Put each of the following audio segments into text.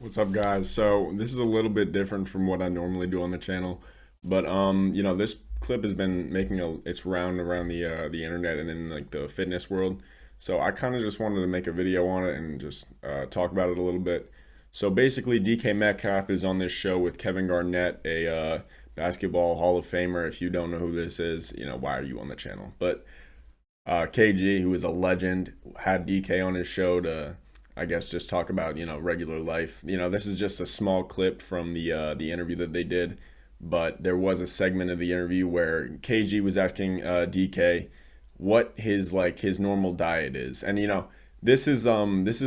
What's up, guys? So this is a little bit different from what I normally do on the channel, but this clip has been making its round around the internet and in like the fitness world. So I kind of just wanted to make a video on it and just talk about it a little bit. So basically, DK Metcalf is on this show with Kevin Garnett, a basketball Hall of Famer. If you don't know who this is, why are you on the channel? But KG, who is a legend, had DK on his show to, I guess, just talk about regular life. This is just a small clip from the interview that they did, but there was a segment of the interview where KG was asking DK what his normal diet is, and this is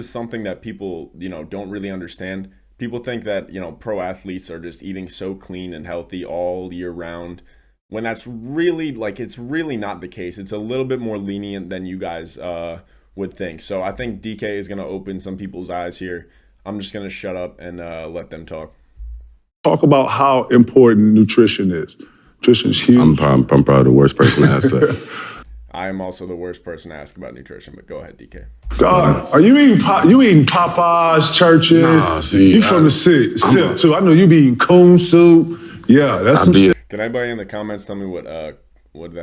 something that people don't really understand. People think that pro athletes are just eating so clean and healthy all year round when that's really it's really not the case. It's a little bit more lenient than you guys would think. So I think DK is going to open some people's eyes here. I'm just going to shut up and let them talk. Talk about how important nutrition is. Nutrition is huge. I'm probably the worst person to ask that. I am also the worst person to ask about nutrition, but go ahead, DK. God, are you eating Popeyes, Churches? Nah, see, you from the city too. I know you be eating coon soup. Yeah, that's some shit. Can anybody in the comments tell me what that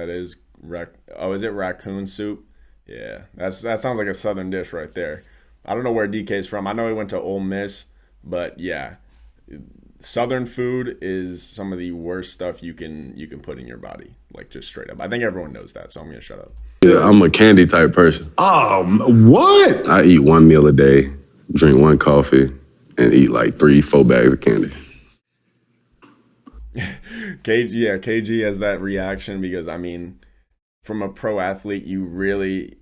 is? Is it raccoon soup? Yeah, that sounds like a southern dish right there. I don't know where DK's from. I know he went to Ole Miss, but yeah, southern food is some of the worst stuff you can put in your body, like just straight up. I think everyone knows that, so I'm gonna shut up. Yeah, I'm a candy type person. What? I eat one meal a day, drink one coffee, and eat like 3-4 bags of candy. KG has that reaction because from a pro athlete, you really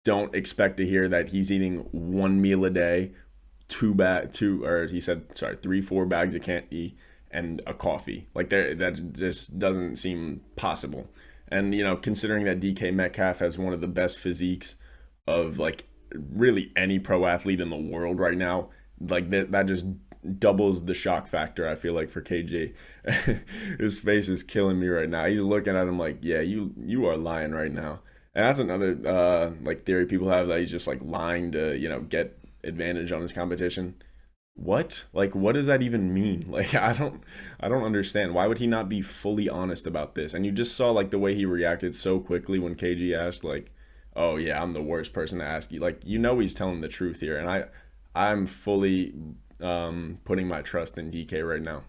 don't expect to hear that he's eating one meal a day, 3-4 bags of candy and a coffee. That just doesn't seem possible. And considering that DK Metcalf has one of the best physiques of really any pro athlete in the world right now, that just doubles the shock factor, I feel like, for KG. His face is killing me right now. He's looking at him like, yeah, you are lying right now. And that's another theory people have, that he's just lying to get advantage on his competition. What does that even mean? I don't understand. Why would he not be fully honest about this? And you just saw the way he reacted so quickly when KG asked oh yeah, I'm the worst person to ask you. He's telling the truth here, and I'm fully putting my trust in DK right now.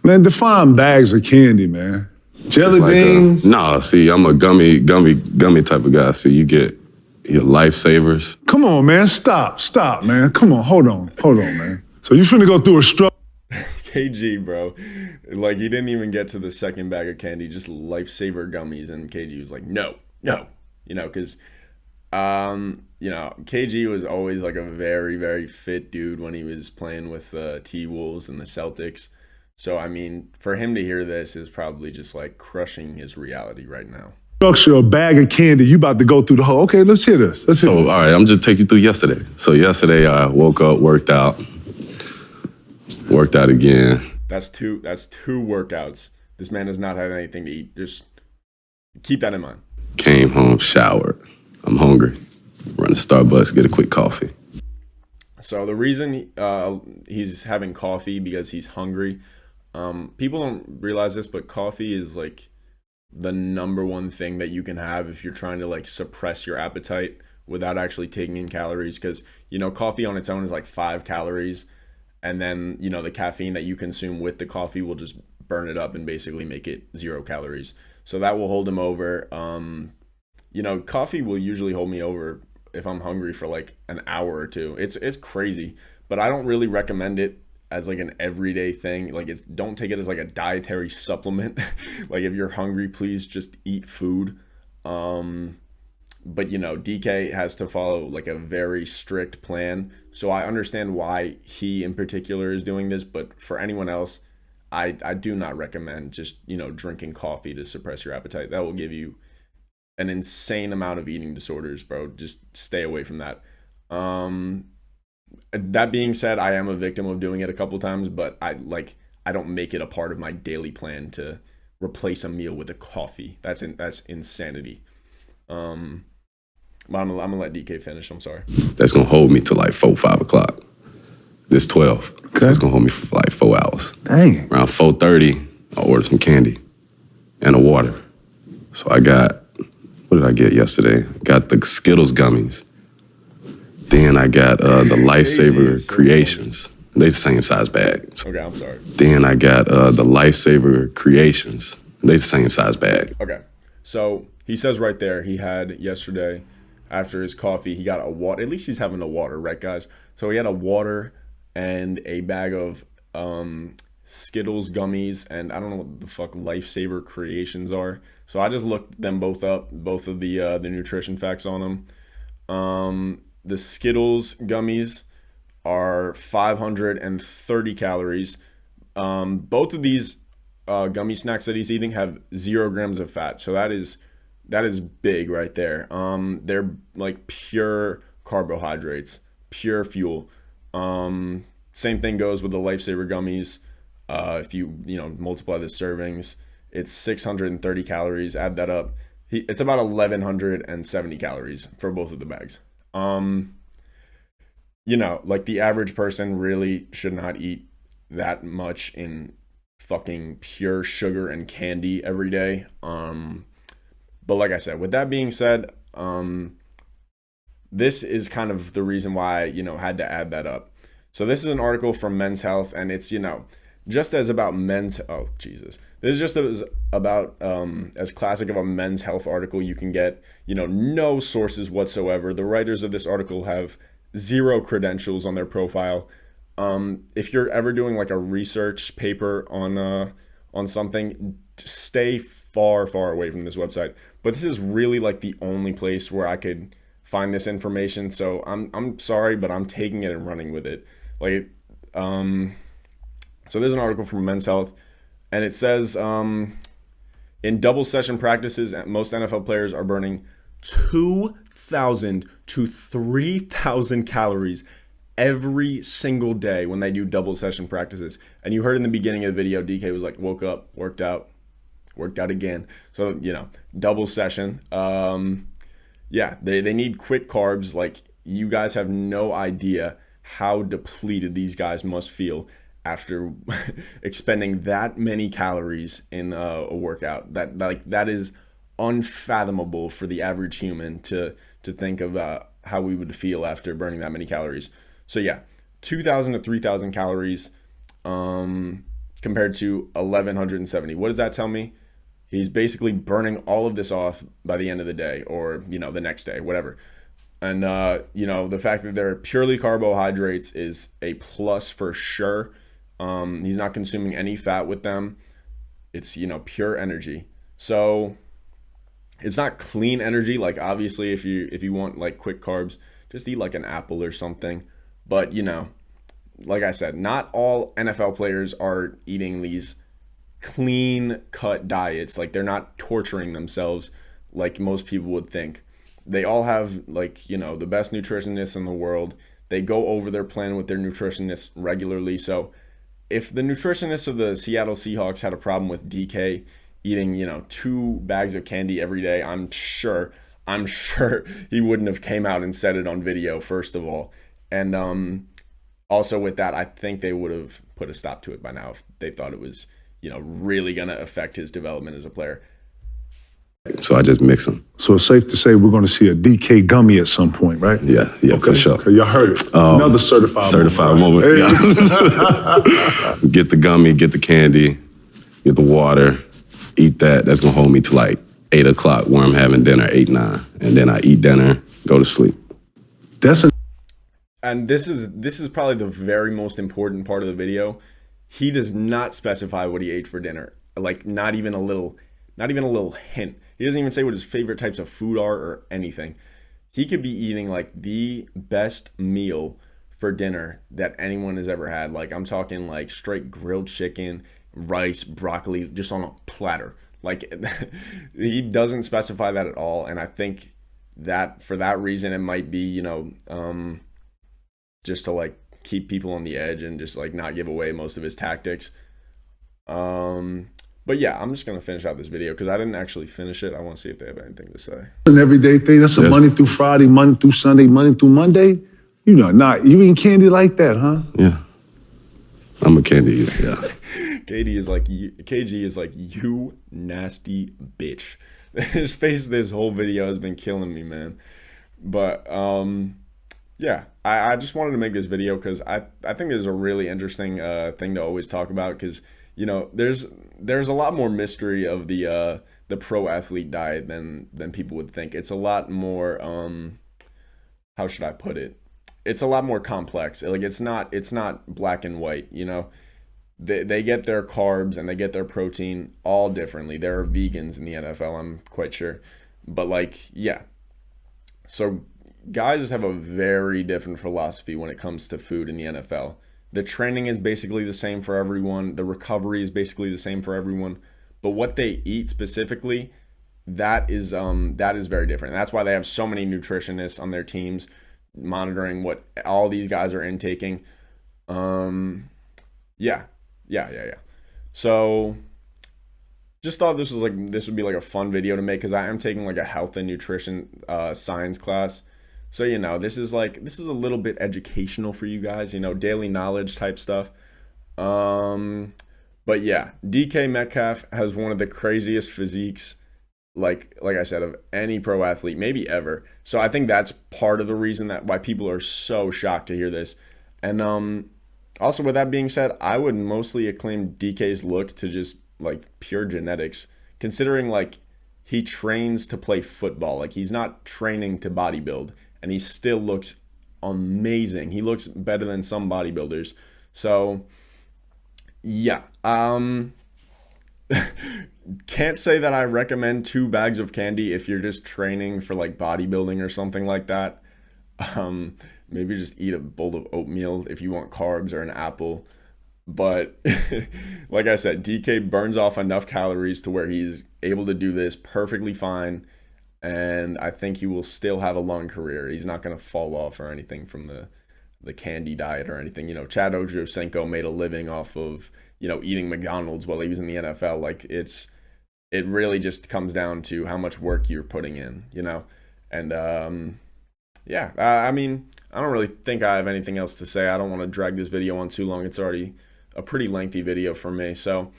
Man, define bags of candy, man. Jelly beans? See, I'm a gummy type of guy. So you get your lifesavers. Come on, man. Stop, man. Come on, hold on, man. So you finna go through a struggle. KG, bro. He didn't even get to the second bag of candy, just lifesaver gummies. And KG was like, no. Because, KG was always a very, very fit dude when he was playing with T-Wolves and the Celtics. So, for him to hear this is probably just crushing his reality right now. Structure a bag of candy. You about to go through the whole. Okay, let's hear this. All right, I'm just take you through yesterday. So yesterday I woke up, worked out again. That's two workouts. This man has not had anything to eat. Just keep that in mind. Came home, showered. I'm hungry. Run to Starbucks, get a quick coffee. So the reason he's having coffee because he's hungry. People don't realize this, but coffee is the number one thing that you can have if you're trying to suppress your appetite without actually taking in calories. Because coffee on its own is 5 calories, and then the caffeine that you consume with the coffee will just burn it up and basically make it 0 calories. So that will hold him over. Coffee will usually hold me over if I'm hungry for an hour or two. It's crazy, but I don't really recommend it as an everyday thing. Don't take it as a dietary supplement. If you're hungry, please just eat food. But DK has to follow a very strict plan. So I understand why he in particular is doing this, but for anyone else, I do not recommend just drinking coffee to suppress your appetite. That will give you an insane amount of eating disorders, bro. Just stay away from that. That being said, I am a victim of doing it a couple times, but I don't make it a part of my daily plan to replace a meal with a coffee. That's insanity. I'm gonna let DK finish. I'm sorry. That's gonna hold me to 4, 5 o'clock. This 12. Okay. So it's gonna hold me for like 4 hours. Dang. Around 4:30, I ordered some candy and a water. So I got, what did I get yesterday? Got the Skittles gummies. Then I got the Lifesaver Creations. They the same size bag. Okay, I'm sorry. Then I got the Lifesaver Creations. They the same size bag. Okay, so he says right there he had yesterday after his coffee he got a water. At least he's having a water, right, guys? So he had a water and a bag of Skittles gummies, and I don't know what the fuck Lifesaver Creations are. So I just looked them both up, both of the nutrition facts on them. The Skittles gummies are 530 calories. Both of these gummy snacks that he's eating have 0 grams of fat, so that is big right there. They're like pure carbohydrates, pure fuel. Same thing goes with the Lifesaver gummies. If you multiply the servings, it's 630 calories. Add that up, it's about 1170 calories for both of the bags. Like the average person really should not eat that much in fucking pure sugar and candy every day. But like I said, with that being said, this is kind of the reason why I had to add that up. So this is an article from Men's Health, and it's just as about men's. Oh Jesus, this is just as about as classic of a Men's Health article you can get. No sources whatsoever. The writers of this article have 0 credentials on their profile. If you're ever doing like a research paper on something, stay far away from this website. But this is really like the only place where I could find this information. So I'm sorry, but I'm taking it and running with it. So there's an article from Men's Health, and it says in double session practices, most NFL players are burning 2,000 to 3,000 calories every single day when they do double session practices. And you heard in the beginning of the video, DK was like, woke up, worked out again. So, double session. They need quick carbs. Like, you guys have no idea how depleted these guys must feel after expending that many calories in a workout. That is unfathomable for the average human to think of how we would feel after burning that many calories. So 2,000 to 3,000 calories compared to 1,170. What does that tell me? He's basically burning all of this off by the end of the day, or the next day, whatever. And the fact that they're purely carbohydrates is a plus for sure. He's not consuming any fat with them. It's pure energy. So it's not clean energy. Like, obviously, if you want like quick carbs, just eat like an apple or something. But like I said, not all NFL players are eating these clean cut diets. Like, they're not torturing themselves like most people would think. They all have the best nutritionists in the world. They go over their plan with their nutritionists regularly. So if the nutritionist of the Seattle Seahawks had a problem with DK eating 2 bags of candy every day, I'm sure he wouldn't have came out and said it on video, first of all. And also with that, I think they would have put a stop to it by now if they thought it was really gonna affect his development as a player. So I just mix them. So it's safe to say we're going to see a DK gummy at some point, right? Yeah, okay. For sure. Okay, y'all heard it. Another certified moment. Hey. Yeah. Get the gummy, get the candy, get the water, eat that. That's going to hold me to like 8 o'clock where I'm having dinner, 8, 9. And then I eat dinner, go to sleep. And this is probably the very most important part of the video. He does not specify what he ate for dinner. Like, not even a little hint. He doesn't even say what his favorite types of food are or anything. He could be eating like the best meal for dinner that anyone has ever had. Like, I'm talking like straight grilled chicken, rice, broccoli, just on a platter. Like, he doesn't specify that at all. And I think that for that reason, it might be, just to like keep people on the edge and just like not give away most of his tactics. But yeah, I'm just going to finish out this video because I didn't actually finish it. I want to see if they have anything to say. An everyday thing. That's a Monday through Friday, Monday through Sunday, Monday through Monday. You know, not you eat candy like that, huh? Yeah. I'm a candy eater, yeah. KG is like, you nasty bitch. His face this whole video has been killing me, man. But yeah, I just wanted to make this video because I think there's a really interesting thing to always talk about because you know there's a lot more mystery of the pro athlete diet than people would think. It's a lot more how should I put it? It's a lot more complex. Like it's not black and white, you know. They get their carbs and they get their protein all differently. There are vegans in the NFL, I'm quite sure. But like, yeah. So guys have a very different philosophy when it comes to food in the NFL. The training is basically the same for everyone. The recovery is basically the same for everyone. But what they eat specifically, that is very different. And that's why they have so many nutritionists on their teams monitoring what all these guys are intaking. Yeah, yeah. So just thought this would be like a fun video to make because I am taking like a health and nutrition science class. So you know, this is a little bit educational for you guys, you know, daily knowledge type stuff. But yeah, DK Metcalf has one of the craziest physiques like I said of any pro athlete maybe ever. So I think that's part of the reason that why people are so shocked to hear this. And also with that being said, I would mostly acclaim DK's look to just like pure genetics, considering like he trains to play football. Like he's not training to bodybuild, and he still looks amazing. He looks better than some bodybuilders. So yeah, can't say that I recommend 2 bags of candy if you're just training for like bodybuilding or something like that. Maybe just eat a bowl of oatmeal if you want carbs or an apple. But like I said, DK burns off enough calories to where he's able to do this perfectly fine. And I think he will still have a long career. He's not going to fall off or anything from the candy diet or anything. You know, Chad Ochocinco made a living off of, you know, eating McDonald's while he was in the NFL. Like it really just comes down to how much work you're putting in, you know? And yeah, I mean, I don't really think I have anything else to say. I don't want to drag this video on too long. It's already a pretty lengthy video for me. So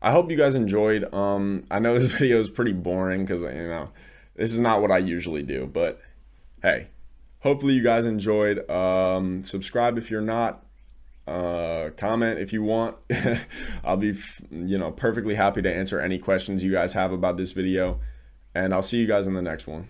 I hope you guys enjoyed. I know this video is pretty boring because, you know, this is not what I usually do. But hey, hopefully you guys enjoyed. Subscribe if you're not. Comment if you want. I'll be, you know, perfectly happy to answer any questions you guys have about this video. And I'll see you guys in the next one.